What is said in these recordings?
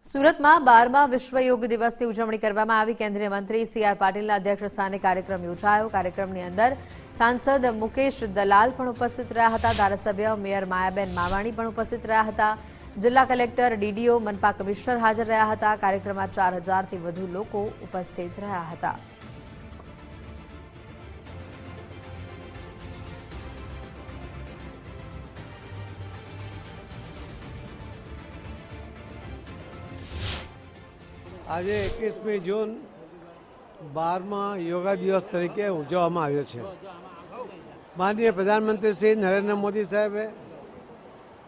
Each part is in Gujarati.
સુરતમાં 12મા વિશ્વ યોગ દિવસની ઉજવણી કરવામાં આવી। કેન્દ્રીય મંત્રી સી.આર. પાટીલના અધ્યક્ષસ્થાને કાર્યક્રમ યોજાયો। કાર્યક્રમની અંદર સાંસદ મુકેશ દલાલ પણ ઉપસ્થિત રહ્યા હતા। ધારાસભ્ય મેયર માયાબેન માવાણી પણ ઉપસ્થિત રહ્યા હતા। જિલ્લા કલેક્ટર, ડીડીઓ, મનપા કમિશનર હાજર રહ્યા હતા। કાર્યક્રમમાં 4000થી વધુ લોકો ઉપસ્થિત રહ્યા હતા। આજે 21મી જૂન 12મા યોગા દિવસ તરીકે ઉજવવામાં આવ્યો છે। માનનીય પ્રધાનમંત્રી શ્રી નરેન્દ્ર મોદી સાહેબે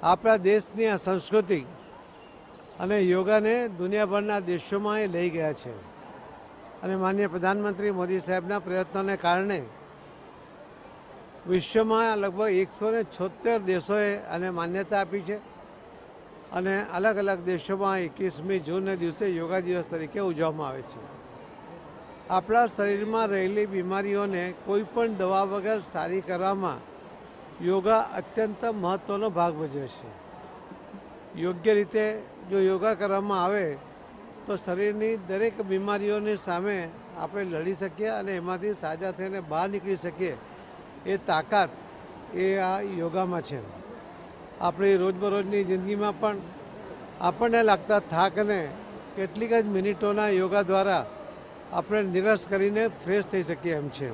આપણા દેશની આ સંસ્કૃતિ અને યોગાને દુનિયાભરના દેશોમાં એ લઈ ગયા છે અને માનનીય પ્રધાનમંત્રી મોદી સાહેબના પ્રયત્નોને કારણે વિશ્વમાં લગભગ 176 દેશોએ આને માન્યતા આપી છે અને અલગ અલગ દેશોમાં 21મી જૂનને દિવસે યોગા દિવસ તરીકે ઉજવવામાં આવે છે। આપણા શરીરમાં રહેલી બીમારીઓને કોઈ પણ દવા વગર સારી કરવામાં યોગા અત્યંત મહત્ત્વનો ભાગ ભજવે છે। યોગ્ય રીતે જો યોગા કરવામાં આવે તો શરીરની દરેક બીમારીઓની સામે આપણે લડી શકીએ અને એમાંથી સાજા થઈને બહાર નીકળી શકીએ એ તાકાત એ આ યોગામાં છે। આપણી રોજબરોજની જિંદગીમાં પણ આપણને લાગતા થાકને કેટલીક જ મિનિટોના યોગા દ્વારા આપણે નિરસ કરીને ફ્રેશ થઈ શકીએ એમ છે।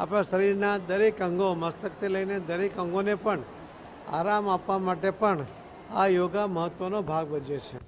આપણા શરીરના દરેક અંગો, મસ્તકથી લઈને દરેક અંગોને પણ આરામ આપવા માટે પણ આ યોગા મહત્ત્વનો ભાગ ભજવે છે।